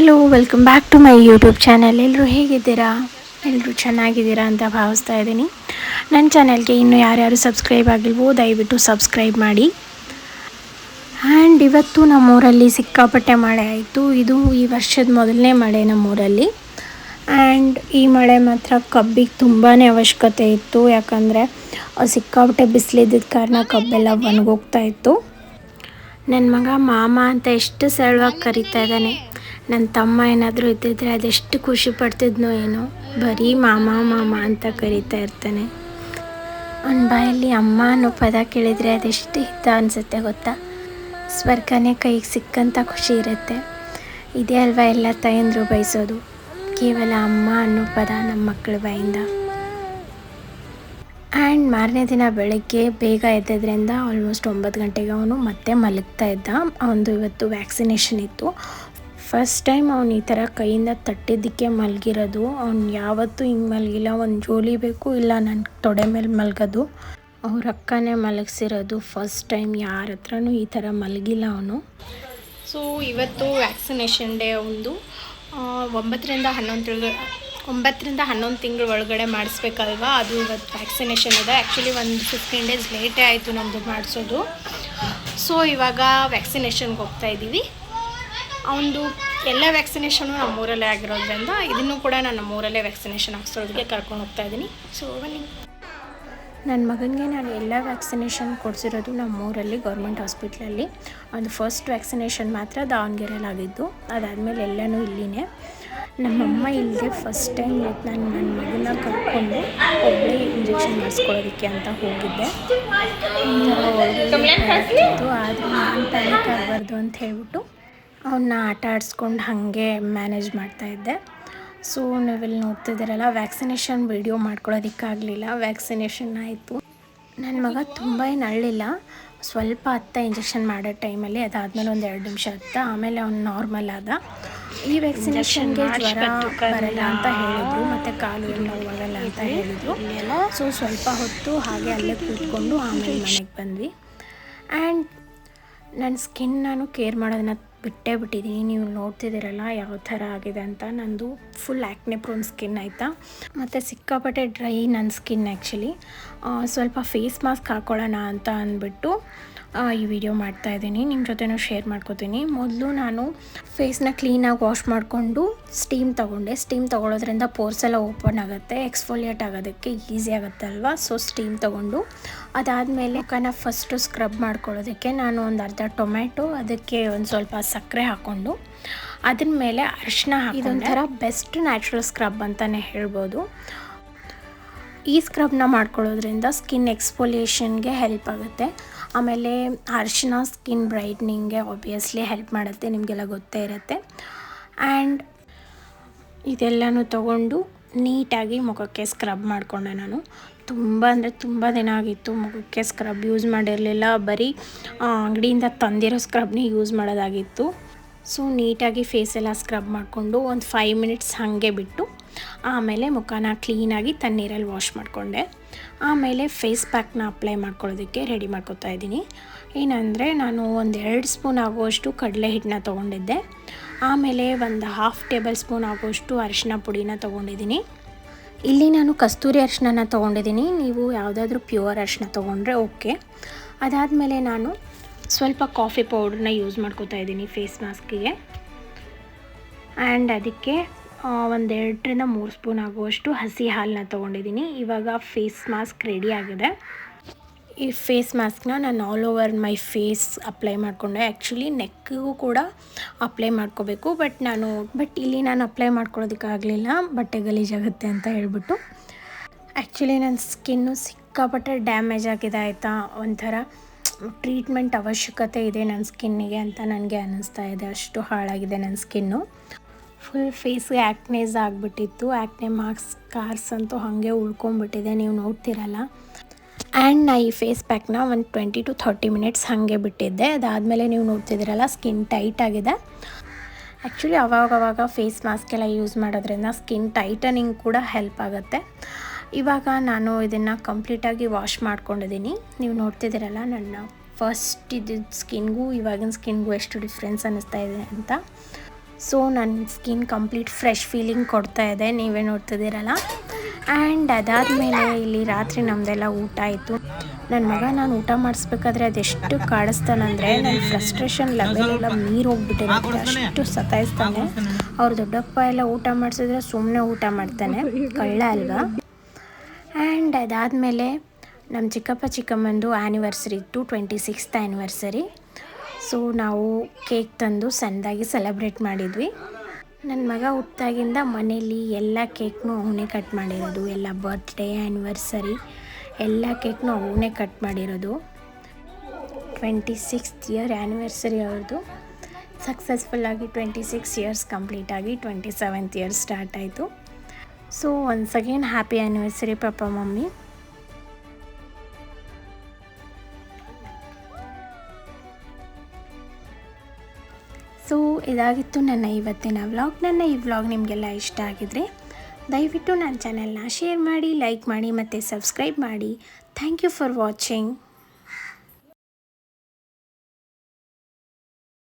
Hello, welcome back to my YouTube channel. ಎಲ್ಲರೂ ಹೇಗಿದ್ದೀರಾ? ಎಲ್ಲರೂ ಚೆನ್ನಾಗಿದ್ದೀರಾ ಅಂತ ಭಾವಿಸ್ತಾ ಇದ್ದೀನಿ. ನನ್ನ ಚಾನಲ್ಗೆ ಇನ್ನೂ ಯಾರ್ಯಾರು ಸಬ್ಸ್ಕ್ರೈಬ್ ಆಗಿಲ್ವೋ ದಯವಿಟ್ಟು ಸಬ್ಸ್ಕ್ರೈಬ್ ಮಾಡಿ. ಆ್ಯಂಡ್ ಇವತ್ತು ನಮ್ಮೂರಲ್ಲಿ ಸಿಕ್ಕಾಪಟ್ಟೆ ಮಳೆ ಆಯಿತು. ಇದು ಈ ವರ್ಷದ ಮೊದಲನೇ ಮಳೆ ನಮ್ಮೂರಲ್ಲಿ. ಆ್ಯಂಡ್ ಈ ಮಳೆ ಮಾತ್ರ ಕಬ್ಬಿಗೆ ತುಂಬಾ ಅವಶ್ಯಕತೆ ಇತ್ತು. ಯಾಕಂದರೆ ಸಿಕ್ಕಾಪಟ್ಟೆ ಬಿಸಿಲಿದ್ದ ಕಾರಣ ಕಬ್ಬೆಲ್ಲ ಒಣಗೋಗ್ತಾ ಇತ್ತು. ನನ್ನ ಮಗ ಮಾಮ ಅಂತ ಎಷ್ಟು ಸರಳವಾಗಿ ಕರೀತಾ ಇದ್ದಾನೆ. ನನ್ನ ತಮ್ಮ ಏನಾದರೂ ಇದ್ದಿದ್ರೆ ಅದೆಷ್ಟು ಖುಷಿ ಪಡ್ತಿದ್ನೋ ಏನೋ, ಬರೀ ಮಾಮ ಮಾಮ ಅಂತ ಕರೀತಾ ಇರ್ತಾನೆ. ಅವನ ಬಾಯಲ್ಲಿ ಅಮ್ಮ ಅನ್ನೋ ಪದ ಕೇಳಿದರೆ ಅದೆಷ್ಟು ಹಿತ ಅನಿಸುತ್ತೆ ಗೊತ್ತಾ. ಸ್ವರ್ಗನೇ ಕೈಗೆ ಸಿಕ್ಕಂಥ ಖುಷಿ ಇರುತ್ತೆ. ಇದೇ ಅಲ್ವಾ ಎಲ್ಲ ತಾಯಂದರು ಬಯಸೋದು, ಕೇವಲ ಅಮ್ಮ ಅನ್ನೋ ಪದ ನಮ್ಮ ಮಕ್ಕಳ ಬಾಯಿಂದ. ಆ್ಯಂಡ್ ಮಾರನೇ ದಿನ ಬೆಳಗ್ಗೆ ಬೇಗ ಎದ್ದದ್ರಿಂದ ಆಲ್ಮೋಸ್ಟ್ 9 ಗಂಟೆಗೆ ಅವನು ಮತ್ತೆ ಮಲಗ್ತಾ ಇದ್ದ. ಅವನದು ಇವತ್ತು ವ್ಯಾಕ್ಸಿನೇಷನ್ ಇತ್ತು. ಫಸ್ಟ್ ಟೈಮ್ ಅವನು ಈ ಥರ ಕೈಯಿಂದ ತಟ್ಟಿದ್ದಕ್ಕೆ ಮಲಗಿರೋದು. ಅವ್ನು ಯಾವತ್ತೂ ಹಿಂಗೆ ಮಲಗಿಲ್ಲ. ಒಂದು ಜೋಲಿ ಬೇಕು, ಇಲ್ಲ ನನ್ನ ತೊಡೆ ಮೇಲೆ ಮಲಗೋದು. ಅವ್ರ ಅಕ್ಕನೇ ಮಲಗಿಸಿರೋದು ಫಸ್ಟ್ ಟೈಮ್. ಯಾರ ಹತ್ರನೂ ಈ ಥರ ಮಲಗಿಲ್ಲ ಅವನು. ಸೊ ಇವತ್ತು ವ್ಯಾಕ್ಸಿನೇಷನ್ ಡೇ. ಒಂದು 9ರಿಂದ 11 ತಿಂಗಳ ಒಳಗಡೆ ಮಾಡಿಸ್ಬೇಕಲ್ವ, ಅದು ಇವತ್ತು ವ್ಯಾಕ್ಸಿನೇಷನ್ ಇದೆ. ಆ್ಯಕ್ಚುಲಿ ಒಂದು 15 ಡೇಸ್ ಲೇಟೇ ಆಯಿತು ನಮ್ಮದು ಮಾಡಿಸೋದು. ಸೊ ಇವಾಗ ವ್ಯಾಕ್ಸಿನೇಷನ್ಗೆ ಹೋಗ್ತಾಯಿದ್ದೀವಿ. ಅವನದು ಎಲ್ಲ ವ್ಯಾಕ್ಸಿನೇಷನು ನಮ್ಮೂರಲ್ಲೇ ಆಗಿರೋದ್ರಿಂದ ಇದನ್ನು ಕೂಡ ನಾನು ನಮ್ಮೂರಲ್ಲೇ ವ್ಯಾಕ್ಸಿನೇಷನ್ ಹಾಕ್ಸೋದಕ್ಕೆ ಕರ್ಕೊಂಡು ಹೋಗ್ತಾಯಿದ್ದೀನಿ. ಸೊ ಬನ್ನಿ. ನನ್ನ ಮಗನಿಗೆ ನಾನು ಎಲ್ಲ ವ್ಯಾಕ್ಸಿನೇಷನ್ ಕೊಡಿಸಿರೋದು ನಮ್ಮೂರಲ್ಲಿ ಗೌರ್ಮೆಂಟ್ ಹಾಸ್ಪಿಟ್ಲಲ್ಲಿ. ಒಂದು ಫಸ್ಟ್ ವ್ಯಾಕ್ಸಿನೇಷನ್ ಮಾತ್ರ ದಾವಣಗೆರೆಯಲ್ಲಾಗಿದ್ದು, ಅದಾದಮೇಲೆ ಎಲ್ಲನೂ ಇಲ್ಲಿನೇ. ನಮ್ಮಮ್ಮ ಇಲ್ಲದೆ ಫಸ್ಟ್ ಟೈಮ್ ನಾನು ನನ್ನ ಮಗನ ಕರ್ಕೊಂಡು ಒಬ್ಬಳೇ ಇಂಜೆಕ್ಷನ್ ಮಾಡಿಸ್ಕೊಳ್ಳೋದಕ್ಕೆ ಅಂತ ಹೋಗಿದ್ದೆ. ಆದರೆ ನಾನು ಪ್ಯಾನಿಕ್ ಆಗಬಾರ್ದು ಅಂತ ಹೇಳ್ಬಿಟ್ಟು ಅವನ್ನ ಆಟ ಆಡಿಸ್ಕೊಂಡು ಹಾಗೆ ಮ್ಯಾನೇಜ್ ಮಾಡ್ತಾಯಿದ್ದೆ. ಸೊ ನೀವೆಲ್ಲಿ ನೋಡ್ತಿದ್ದೀರಲ್ಲ, ವ್ಯಾಕ್ಸಿನೇಷನ್ ವೀಡಿಯೋ ಮಾಡ್ಕೊಳ್ಳೋದಕ್ಕಾಗಲಿಲ್ಲ. ವ್ಯಾಕ್ಸಿನೇಷನ್ ಆಯಿತು. ನನ್ನ ಮಗ ತುಂಬ ಏನು ಅಳ್ಳಿಲ್ಲ. ಸ್ವಲ್ಪ ಇಂಜೆಕ್ಷನ್ ಮಾಡೋ ಟೈಮಲ್ಲಿ, ಅದಾದಮೇಲೆ ಒಂದು 2 ನಿಮಿಷ ಆಮೇಲೆ ಅವ್ನು ನಾರ್ಮಲ್ ಆದ. ಈ ವ್ಯಾಕ್ಸಿನೇಷನ್ಗೆ ಜ್ವರ ಬರಲ್ಲ ಅಂತ ಹೇಳಿದರು, ಮತ್ತು ಕಾಲು ನೋವಾಗಲ್ಲ ಅಂತ ಹೇಳಿದರು. ಸೊ ಸ್ವಲ್ಪ ಹೊತ್ತು ಹಾಗೆ ಅಲ್ಲೇ ಕೂತ್ಕೊಂಡು ಆಮೇಲೆ ಮನೆಗೆ ಬಂದ್ವಿ. ಆ್ಯಂಡ್ ನನ್ನ ಸ್ಕಿನ್ ನಾನು ಕೇರ್ ಮಾಡೋದನ್ನ ಬಿಟ್ಟಿದ್ದೀನಿ. ನೀವು ನೋಡ್ತಿದ್ದೀರಲ್ಲ ಯಾವ ಥರ ಆಗಿದೆ ಅಂತ. ನಂದು ಫುಲ್ ಆ್ಯಕ್ನೆ ಪ್ರೋನ್ ಸ್ಕಿನ್ ಆಯಿತಾ, ಮತ್ತು ಸಿಕ್ಕಾಪಟ್ಟೆ ಡ್ರೈ ನನ್ನ ಸ್ಕಿನ್. ಆ್ಯಕ್ಚುಲಿ ಸ್ವಲ್ಪ ಫೇಸ್ ಮಾಸ್ಕ್ ಹಾಕ್ಕೊಳ್ಳೋಣ ಅಂತ ಅಂದ್ಬಿಟ್ಟು ಈ ವಿಡಿಯೋ ಮಾಡ್ತಾಯಿದ್ದೀನಿ. ನಿಮ್ಮ ಜೊತೆನೂ ಶೇರ್ ಮಾಡ್ಕೋತೀನಿ. ಮೊದಲು ನಾನು ಫೇಸ್ನ ಕ್ಲೀನಾಗಿ ವಾಶ್ ಮಾಡಿಕೊಂಡು ಸ್ಟೀಮ್ ತೊಗೊಳ್ಳೋದ್ರಿಂದ ಪೋರ್ಸ್ ಎಲ್ಲ ಓಪನ್ ಆಗುತ್ತೆ, ಎಕ್ಸ್ಫೋಲಿಯೇಟ್ ಆಗೋದಕ್ಕೆ ಈಸಿ ಆಗುತ್ತೆ ಅಲ್ವಾ. ಸೊ ಸ್ಟೀಮ್ ತೊಗೊಂಡು ಅದಾದಮೇಲೆ ಮುಖನ ಫಸ್ಟು ಸ್ಕ್ರಬ್ ಮಾಡ್ಕೊಳ್ಳೋದಕ್ಕೆ ನಾನು ಒಂದು ಅರ್ಧ ಟೊಮೆಟೊ, ಅದಕ್ಕೆ ಒಂದು ಸ್ವಲ್ಪ ಸಕ್ಕರೆ ಹಾಕ್ಕೊಂಡು ಅದ್ರ ಮೇಲೆ ಅರಿಶಿನ ಹಾಕಿ, ಇದೊಂಥರ ಬೆಸ್ಟ್ ನ್ಯಾಚುರಲ್ ಸ್ಕ್ರಬ್ ಅಂತಲೇ ಹೇಳ್ಬೋದು. ಈ ಸ್ಕ್ರಬ್ನ ಮಾಡ್ಕೊಳ್ಳೋದ್ರಿಂದ ಸ್ಕಿನ್ ಎಕ್ಸ್ಫೋಲಿಯೇಷನ್ಗೆ ಹೆಲ್ಪ್ ಆಗುತ್ತೆ. ಆಮೇಲೆ ಅರಿಶಿನ ಸ್ಕಿನ್ ಬ್ರೈಟ್ನಿಂಗ್ಗೆ ಆಬ್ವಿಯಸ್ಲಿ ಹೆಲ್ಪ್ ಮಾಡುತ್ತೆ, ನಿಮಗೆಲ್ಲ ಗೊತ್ತೇ ಇರುತ್ತೆ. ಆ್ಯಂಡ್ ಇದೆಲ್ಲನೂ ತೊಗೊಂಡು ನೀಟಾಗಿ ಮುಖಕ್ಕೆ ಸ್ಕ್ರಬ್ ಮಾಡಿಕೊಂಡೆ. ನಾನು ತುಂಬ ದಿನ ಆಗಿತ್ತು ಮುಖಕ್ಕೆ ಸ್ಕ್ರಬ್ ಯೂಸ್ ಮಾಡಿರಲಿಲ್ಲ. ಬರೀ ಅಂಗಡಿಯಿಂದ ತಂದಿರೋ ಸ್ಕ್ರಬ್ನೇ ಯೂಸ್ ಮಾಡೋದಾಗಿತ್ತು. ಸೊ ನೀಟಾಗಿ ಫೇಸೆಲ್ಲ ಸ್ಕ್ರಬ್ ಮಾಡಿಕೊಂಡು ಒಂದು 5 ಮಿನಿಟ್ಸ್ ಹಾಗೆ ಬಿಟ್ಟು ಆಮೇಲೆ ಮುಖನ ಕ್ಲೀನಾಗಿ ತಣ್ಣೀರಲ್ಲಿ ವಾಶ್ ಮಾಡಿಕೊಂಡೆ. ಆಮೇಲೆ ಫೇಸ್ ಪ್ಯಾಕ್ನ ಅಪ್ಲೈ ಮಾಡ್ಕೊಳ್ಳೋದಕ್ಕೆ ರೆಡಿ ಮಾಡ್ಕೊತಾ ಇದ್ದೀನಿ. ಏನಂದರೆ ನಾನು ಒಂದು 2 ಸ್ಪೂನ್ ಆಗುವಷ್ಟು ಕಡಲೆ ಹಿಟ್ಟನ್ನ ತೊಗೊಂಡಿದ್ದೆ. ಆಮೇಲೆ ಒಂದು 1/2 ಟೇಬಲ್ ಸ್ಪೂನ್ ಆಗುವಷ್ಟು ಅರಿಶಿನ ಪುಡಿನ ತೊಗೊಂಡಿದ್ದೀನಿ. ಇಲ್ಲಿ ನಾನು ಕಸ್ತೂರಿ ಅರಿಶಿನ ತೊಗೊಂಡಿದ್ದೀನಿ. ನೀವು ಯಾವುದಾದ್ರೂ ಪ್ಯೂರ್ ಅರಿಶಿನ ತೊಗೊಂಡ್ರೆ ಓಕೆ. ಅದಾದಮೇಲೆ ನಾನು ಸ್ವಲ್ಪ ಕಾಫಿ ಪೌಡ್ರನ್ನ ಯೂಸ್ ಮಾಡ್ಕೊತಾ ಇದ್ದೀನಿ ಫೇಸ್ ಮಾಸ್ಕಿಗೆ. ಆ್ಯಂಡ್ ಅದಕ್ಕೆ ಒಂದು 2ರಿಂದ 3 ಸ್ಪೂನ್ ಆಗುವಷ್ಟು ಹಸಿ ಹಾಲನ್ನ ತೊಗೊಂಡಿದ್ದೀನಿ. ಇವಾಗ ಫೇಸ್ ಮಾಸ್ಕ್ ರೆಡಿ ಆಗಿದೆ. ಈ ಫೇಸ್ ಮಾಸ್ಕ್ನ ನಾನು all over my face apply ಮಾಡಿಕೊಂಡೆ. ಆ್ಯಕ್ಚುಲಿ ನೆಕ್ಕಿಗೂ ಕೂಡ ಅಪ್ಲೈ ಮಾಡ್ಕೋಬೇಕು, ಬಟ್ ಇಲ್ಲಿ ನಾನು ಅಪ್ಲೈ ಮಾಡ್ಕೊಳ್ಳೋದಕ್ಕಾಗಲಿಲ್ಲ, ಬಟ್ಟೆ ಗಲೀಜಾಗುತ್ತೆ ಅಂತ ಹೇಳ್ಬಿಟ್ಟು. ಆ್ಯಕ್ಚುಲಿ ನನ್ನ ಸ್ಕಿನ್ನು ಸಿಕ್ಕಾಪಟ್ಟೆ ಡ್ಯಾಮೇಜ್ ಆಗಿದೆ ಆಯಿತಾ. ಒಂಥರ ಟ್ರೀಟ್ಮೆಂಟ್ ಅವಶ್ಯಕತೆ ಇದೆ ನನ್ನ ಸ್ಕಿನ್ನಿಗೆ ಅಂತ ನನಗೆ ಅನ್ನಿಸ್ತಾ ಇದೆ. ಅಷ್ಟು ಹಾಳಾಗಿದೆ ನನ್ನ ಸ್ಕಿನ್ನು. ಫುಲ್ ಫೇಸ್ಗೆ ಆ್ಯಕ್ನೇಸ್ ಆಗಿಬಿಟ್ಟಿತ್ತು. ಆ್ಯಕ್ನೆ ಮಾರ್ಕ್ಸ್, ಸ್ಕಾರ್ಸ್ ಅಂತೂ ಹಾಗೆ ಉಳ್ಕೊಂಬಿಟ್ಟಿದೆ, ನೀವು ನೋಡ್ತಿರಲ್ಲ. ಆ್ಯಂಡ್ ನಾ ಈ ಫೇಸ್ ಪ್ಯಾಕ್ನ ಒಂದು 20 to 30 ಮಿನಿಟ್ಸ್ ಹಾಗೆ ಬಿಟ್ಟಿದ್ದೆ. ಅದಾದಮೇಲೆ ನೀವು ನೋಡ್ತಿದ್ದೀರಲ್ಲ, ಸ್ಕಿನ್ ಟೈಟ್ ಆಗಿದೆ. ಆ್ಯಕ್ಚುಲಿ ಅವಾಗವಾಗ ಫೇಸ್ ಮಾಸ್ಕ್ ಎಲ್ಲ ಯೂಸ್ ಮಾಡೋದ್ರಿಂದ ಸ್ಕಿನ್ ಟೈಟನಿಂಗ್ ಕೂಡ ಹೆಲ್ಪ್ ಆಗುತ್ತೆ. ಇವಾಗ ನಾನು ಇದನ್ನು ಕಂಪ್ಲೀಟಾಗಿ ವಾಶ್ ಮಾಡ್ಕೊಂಡಿದ್ದೀನಿ. ನೀವು ನೋಡ್ತಿದ್ದೀರಲ್ಲ ನನ್ನ ಫಸ್ಟ್ ಸ್ಕಿನ್ಗೂ ಇವಾಗಿನ ಸ್ಕಿನ್ಗೂ ಎಷ್ಟು ಡಿಫ್ರೆನ್ಸ್ ಅನ್ನಿಸ್ತಾ ಇದೆ ಅಂತ. ಸೊ ನನ್ನ ಸ್ಕಿನ್ ಕಂಪ್ಲೀಟ್ ಫ್ರೆಶ್ ಫೀಲಿಂಗ್ ಕೊಡ್ತಾ ಇದೆ, ನೀವೇ ನೋಡ್ತಿದ್ದೀರಲ್ಲ. ಆ್ಯಂಡ್ ಅದಾದಮೇಲೆ ಇಲ್ಲಿ ರಾತ್ರಿ ನಮ್ಮದೆಲ್ಲ ಊಟ ಆಯಿತು. ನನ್ನ ಮಗ ನಾನು ಊಟ ಮಾಡಿಸ್ಬೇಕಾದ್ರೆ ಅದೆಷ್ಟು ಕಾಡಿಸ್ತಾನಂದರೆ ನನ್ನ ಫ್ರಸ್ಟ್ರೇಷನ್ ಲೆವೆಲ್ ಎಲ್ಲ ಮೀರಿ ಹೋಗ್ಬಿಟ್ಟಿರುತ್ತೆ, ಅಷ್ಟು ಸತಾಯಿಸ್ತಾನೆ. ಅವ್ರ ದೊಡ್ಡಪ್ಪ ಎಲ್ಲ ಊಟ ಮಾಡಿಸಿದ್ರೆ ಸುಮ್ಮನೆ ಊಟ ಮಾಡ್ತಾನೆ, ಕಳ್ಳ ಅಲ್ವಾ. ಆ್ಯಂಡ್ ಅದಾದಮೇಲೆ ನಮ್ಮ ಚಿಕ್ಕಪ್ಪ ಚಿಕ್ಕಮ್ಮಂದು ಆ್ಯನಿವರ್ಸರಿ ಇತ್ತು, 26th ಆ್ಯನಿವರ್ಸರಿ. ಸೊ ನಾವು ಕೇಕ್ ತಂದು ಸಣ್ಣದಾಗಿ ಸೆಲೆಬ್ರೇಟ್ ಮಾಡಿದ್ವಿ. ನನ್ನ ಮಗ ಹುಟ್ಟಾಗಿಂದ ಮನೇಲಿ ಎಲ್ಲ ಕೇಕ್ನೂ ಅವನೇ ಕಟ್ ಮಾಡಿರೋದು, ಎಲ್ಲ ಬರ್ತ್ಡೇ ಆ್ಯನಿವರ್ಸರಿ ಎಲ್ಲ ಕೇಕ್ನೂ ಅವನೇ ಕಟ್ ಮಾಡಿರೋದು. 26th ಇಯರ್ ಆ್ಯನಿವರ್ಸರಿ ಅವ್ರದ್ದು ಸಕ್ಸಸ್ಫುಲ್ಲಾಗಿ 26 ಇಯರ್ಸ್ ಕಂಪ್ಲೀಟ್ ಆಗಿ 27th ಇಯರ್ ಸ್ಟಾರ್ಟ್ ಆಯಿತು. So once again happy anniversary ಪಾಪ ಮಮ್ಮಿ. ಸೊ ಇದಾಗಿತ್ತು ನನ್ನ ಇವತ್ತಿನ ವ್ಲಾಗ್. ನನ್ನ ಈ ವ್ಲಾಗ್ ನಿಮಗೆಲ್ಲ ಇಷ್ಟ ಆಗಿದ್ರೆ ದಯವಿಟ್ಟು ನನ್ನ ಚಾನೆಲ್ನ ಶೇರ್ ಮಾಡಿ, ಲೈಕ್ ಮಾಡಿ ಮತ್ತು ಸಬ್ಸ್ಕ್ರೈಬ್ ಮಾಡಿ. Thank you for watching.